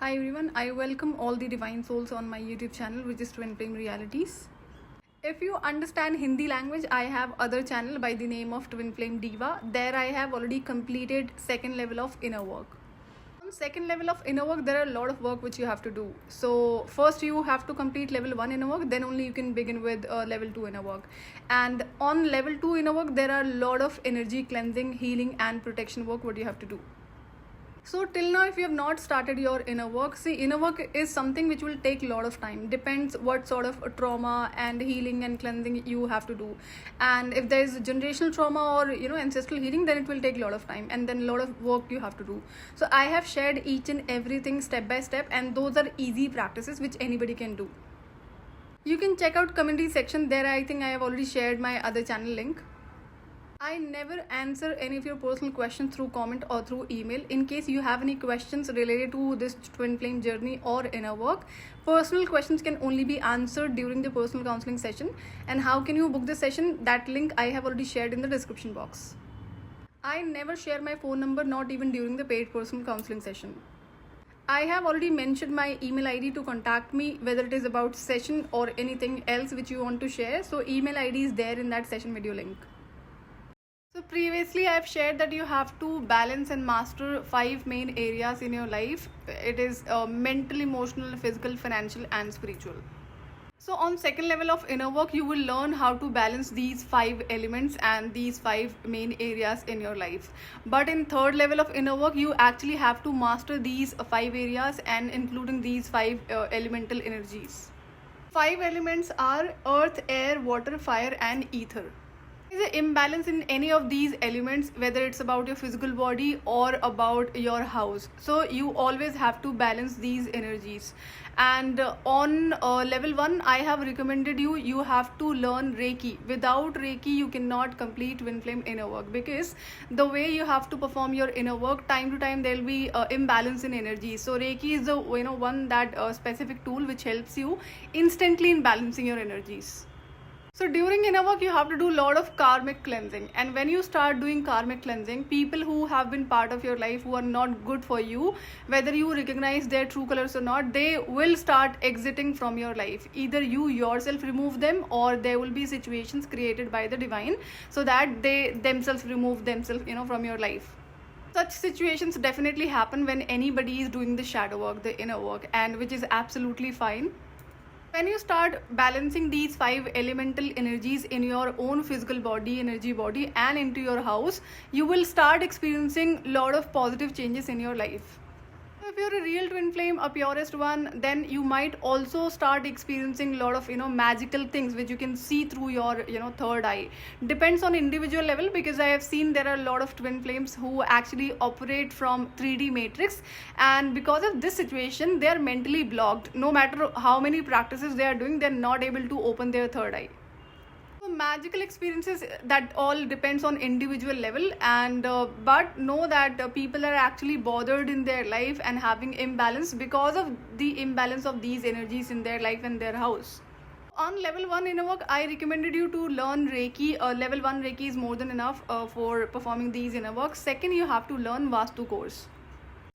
Hi everyone, I welcome all the divine souls on my YouTube channel, which is Twin Flame Realities. If you understand Hindi language, I have other channel by the name of Twin Flame Diva. There I have already completed second level of inner work. On second level of inner work, there are a lot of work which you have to do. So first you have to complete level 1 inner work, then only you can begin with level 2 inner work. And on level 2 inner work, there are a lot of energy cleansing, healing and protection work what you have to do. So till now, if you have not started your inner work, see, inner work is something which will take a lot of time. Depends what sort of trauma and healing and cleansing you have to do. And if there is generational trauma or ancestral healing, then it will take a lot of time and then a lot of work you have to do. So I have shared each and everything step by step, and those are easy practices which anybody can do. You can check out community section there. I think I have already shared my other channel link. I never answer any of your personal questions through comment or through email. In case you have any questions related to this twin flame journey or inner work, personal questions can only be answered during the personal counseling session. And how can you book the session? That link I have already shared in the description box. I never share my phone number, not even during the paid personal counseling session. I have already mentioned my email ID to contact me, whether it is about session or anything else which you want to share. So email ID is there in that session video link. So previously I have shared that you have to balance and master 5 main areas in your life. It is mental, emotional, physical, financial and spiritual. So on second level of inner work, you will learn how to balance these 5 elements and these 5 main areas in your life. But in third level of inner work, you actually have to master these 5 areas and including these 5 elemental energies. 5 elements are earth, air, water, fire and ether. There is an imbalance in any of these elements, whether it's about your physical body or about your house. So you always have to balance these energies. And on level 1, I have recommended you have to learn Reiki. Without Reiki, you cannot complete twin flame inner work, because the way you have to perform your inner work, time to time there will be imbalance in energy. So Reiki is the one that specific tool which helps you instantly in balancing your energies. So during inner work, you have to do a lot of karmic cleansing. And when you start doing karmic cleansing, people who have been part of your life who are not good for you, whether you recognize their true colors or not, they will start exiting from your life. Either you yourself remove them, or there will be situations created by the divine so that they themselves remove themselves from your life. Such situations definitely happen when anybody is doing the shadow work, the inner work, and which is absolutely fine. When you start balancing these 5 elemental energies in your own physical body, energy body, and into your house, you will start experiencing a lot of positive changes in your life. If you're a real twin flame, a purest one, then you might also start experiencing a lot of magical things which you can see through your third eye. Depends on individual level, because I have seen there are a lot of twin flames who actually operate from 3D matrix, and because of this situation they are mentally blocked. No matter how many practices they are doing, they are not able to open their third eye. Magical experiences, that all depends on individual level, and but know that people are actually bothered in their life and having imbalance because of the imbalance of these energies in their life and their house. On level 1 inner work, I recommended you to learn Reiki. Level 1 Reiki is more than enough for performing these inner work. Second, you have to learn Vastu course.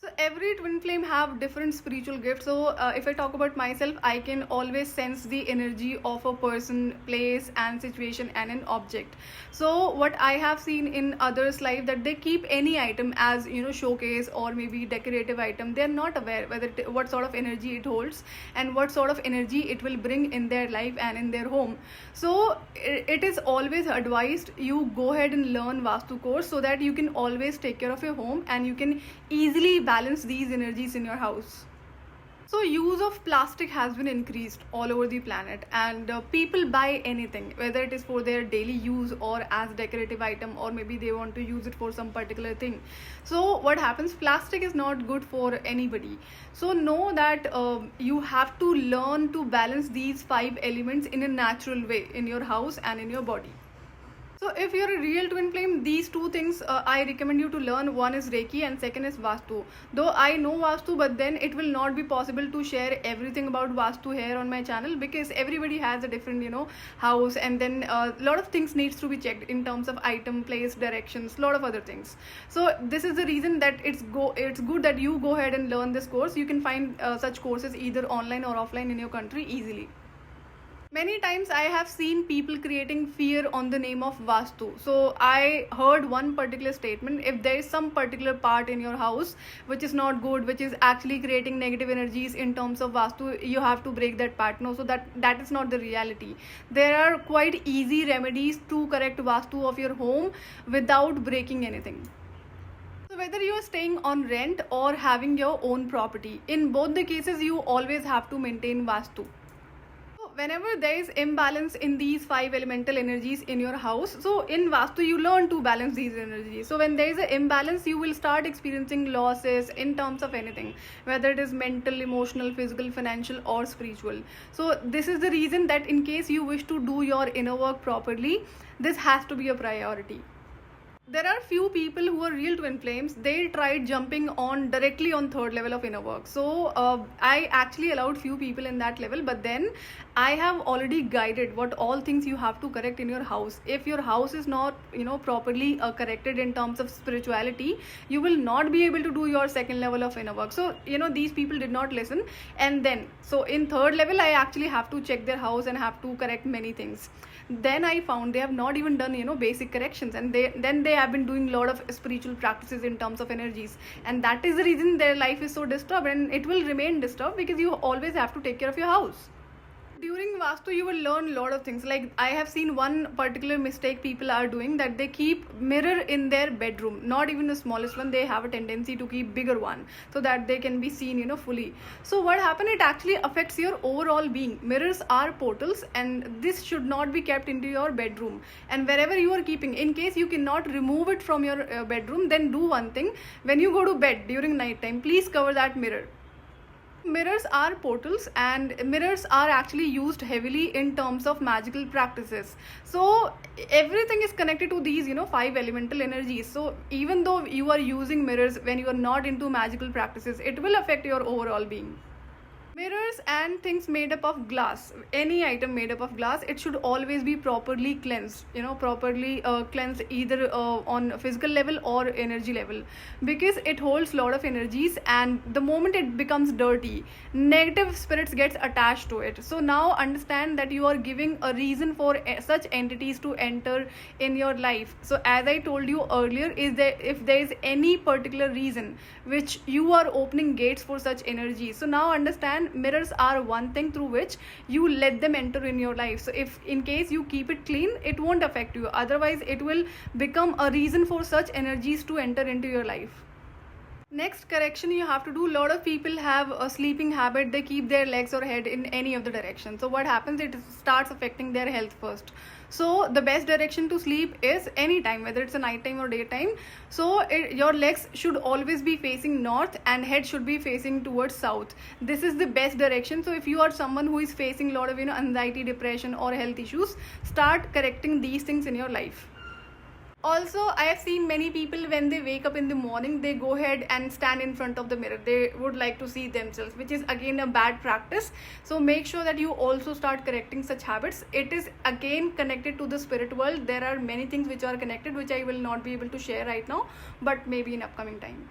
So every twin flame have different spiritual gifts. So if I talk about myself, I can always sense the energy of a person, place and situation and an object. So what I have seen in others' life, that they keep any item as showcase or maybe decorative item. They are not aware whether what sort of energy it holds and what sort of energy it will bring in their life and in their home. So it is always advised you go ahead and learn Vastu course, so that you can always take care of your home and you can easily balance these energies in your house. So use of plastic has been increased all over the planet, and people buy anything, whether it is for their daily use or as decorative item, or maybe they want to use it for some particular thing. So what happens, plastic is not good for anybody. So know that you have to learn to balance these 5 elements in a natural way in your house and in your body. So if you're a real twin flame, these two things I recommend you to learn. One is Reiki and second is Vastu. Though I know Vastu, but then it will not be possible to share everything about Vastu here on my channel, because everybody has a different, house, and then a lot of things needs to be checked in terms of item, place, directions, lot of other things. So this is the reason that it's good that you go ahead and learn this course. You can find such courses either online or offline in your country easily. Many times I have seen people creating fear on the name of Vastu. So I heard one particular statement: if there is some particular part in your house which is not good, which is actually creating negative energies in terms of Vastu, you have to break that part. No, so that is not the reality. There are quite easy remedies to correct Vastu of your home without breaking anything. So whether you are staying on rent or having your own property, in both the cases you always have to maintain Vastu. Whenever there is imbalance in these 5 elemental energies in your house, so in Vastu you learn to balance these energies. So when there is an imbalance, you will start experiencing losses in terms of anything, whether it is mental, emotional, physical, financial or spiritual. So this is the reason that in case you wish to do your inner work properly, this has to be a priority. There are few people who are real twin flames. They tried jumping on directly on third level of inner work. So I actually allowed few people in that level, but then I have already guided what all things you have to correct in your house. If your house is not properly corrected in terms of spirituality, you will not be able to do your second level of inner work. So these people did not listen, and then so in third level I actually have to check their house and have to correct many things. Then I found they have not even done basic corrections, and they have been doing a lot of spiritual practices in terms of energies, and that is the reason their life is so disturbed, and it will remain disturbed because you always have to take care of your house. During Vastu, you will learn a lot of things. Like I have seen one particular mistake people are doing, that they keep mirror in their bedroom. Not even the smallest one. They have a tendency to keep bigger one so that they can be seen, fully. So what happened? It actually affects your overall being. Mirrors are portals, and this should not be kept into your bedroom. And wherever you are keeping, in case you cannot remove it from your bedroom, then do one thing. When you go to bed during night time, please cover that mirror. Mirrors are portals, and mirrors are actually used heavily in terms of magical practices. So everything is connected to these 5 elemental energies. So even though you are using mirrors when you are not into magical practices, it will affect your overall being. Mirrors and things made up of glass, any item made up of glass, it should always be properly cleansed, properly cleansed either on physical level or energy level, because it holds a lot of energies, and the moment it becomes dirty, negative spirits gets attached to it. So now understand that you are giving a reason for such entities to enter in your life. So as I told you earlier, is that if there is any particular reason which you are opening gates for such energy, so now understand mirrors are one thing through which you let them enter in your life. So if in case you keep it clean, it won't affect you. Otherwise it will become a reason for such energies to enter into your life. Next correction you have to do, a lot of people have a sleeping habit. They keep their legs or head in any of the direction. So what happens, it starts affecting their health first. So the best direction to sleep is any time, whether it's a night time or daytime. So your legs should always be facing north and head should be facing towards south. This is the best direction. So if you are someone who is facing a lot of anxiety, depression or health issues, start correcting these things in your life. Also, I have seen many people, when they wake up in the morning, they go ahead and stand in front of the mirror. They would like to see themselves, which is again a bad practice. So make sure that you also start correcting such habits. It is again connected to the spirit world. There are many things which are connected, which I will not be able to share right now, but maybe in upcoming time.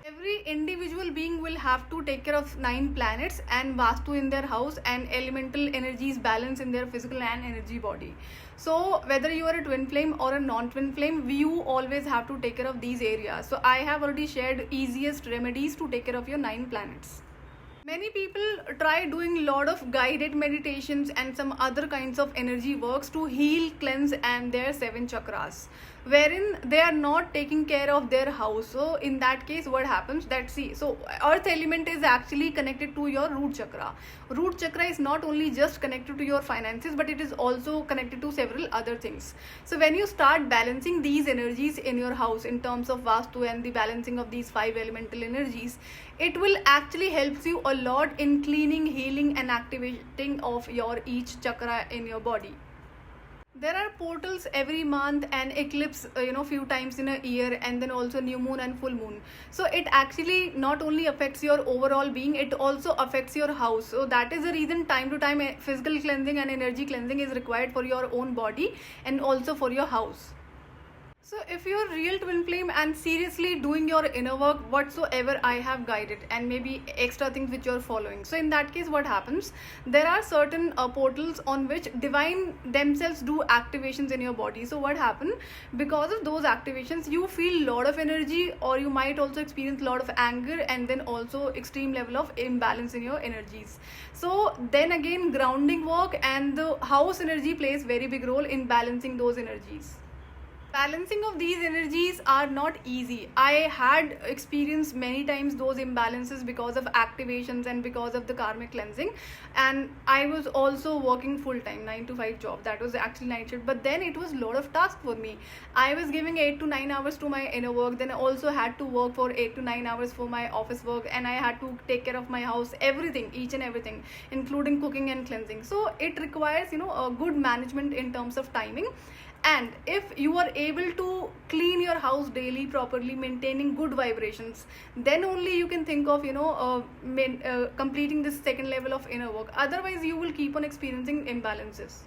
Every individual being will have to take care of 9 planets and Vastu in their house, and elemental energies balance in their physical and energy body. So whether you are a twin flame or a non-twin flame, you always have to take care of these areas. So I have already shared easiest remedies to take care of your 9 planets. Many people try doing a lot of guided meditations and some other kinds of energy works to heal, cleanse and their 7 chakras, wherein they are not taking care of their house. So in that case what happens, that so earth element is actually connected to your root chakra. Root chakra is not only just connected to your finances, but it is also connected to several other things. So when you start balancing these energies in your house in terms of Vastu and the balancing of these 5 elemental energies, it will actually help you a lot in cleaning, healing and activating of your each chakra in your body. There are portals every month and eclipse, few times in a year, and then also new moon and full moon. So it actually not only affects your overall being, it also affects your house. So that is the reason time to time physical cleansing and energy cleansing is required for your own body and also for your house. So if you're real twin flame and seriously doing your inner work whatsoever I have guided, and maybe extra things which you're following, so in that case what happens, there are certain portals on which divine themselves do activations in your body. So what happen, because of those activations you feel lot of energy, or you might also experience lot of anger, and then also extreme level of imbalance in your energies. So then again, grounding work and the house energy plays very big role in balancing those energies. Balancing of these energies are not easy. I had experienced many times those imbalances because of activations and because of the karmic cleansing, and I was also working full time 9 to 5 job. That was actually night shift, but then it was a lot of task for me. I was giving 8 to 9 hours to my inner work, then I also had to work for 8 to 9 hours for my office work, and I had to take care of my house, everything, each and everything, including cooking and cleansing. So it requires a good management in terms of timing. And if you are able to clean your house daily properly, maintaining good vibrations, then only you can think of completing this second level of inner work. Otherwise you will keep on experiencing imbalances.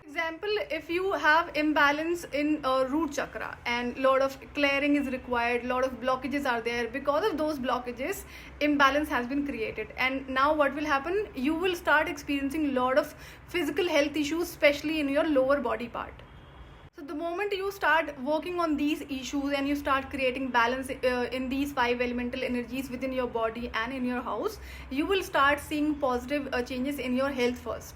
Example, if you have imbalance in root chakra and lot of clearing is required, lot of blockages are there, because of those blockages imbalance has been created, and now what will happen, you will start experiencing lot of physical health issues, especially in your lower body part. So the moment you start working on these issues and you start creating balance in these 5 elemental energies within your body and in your house, you will start seeing positive changes in your health first.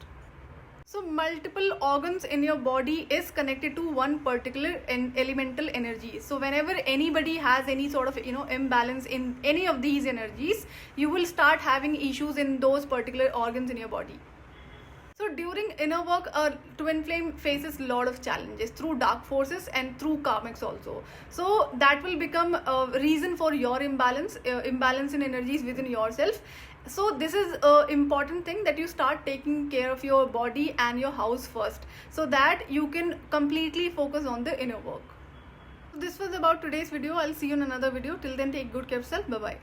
So multiple organs in your body is connected to one particular elemental energy. So whenever anybody has any sort of imbalance in any of these energies, you will start having issues in those particular organs in your body. So during inner work, a twin flame faces a lot of challenges through dark forces and through karmics also. So that will become a reason for your imbalance in energies within yourself. So this is an important thing, that you start taking care of your body and your house first, so that you can completely focus on the inner work. So this was about today's video. I'll see you in another video. Till then, take good care of yourself. Bye bye.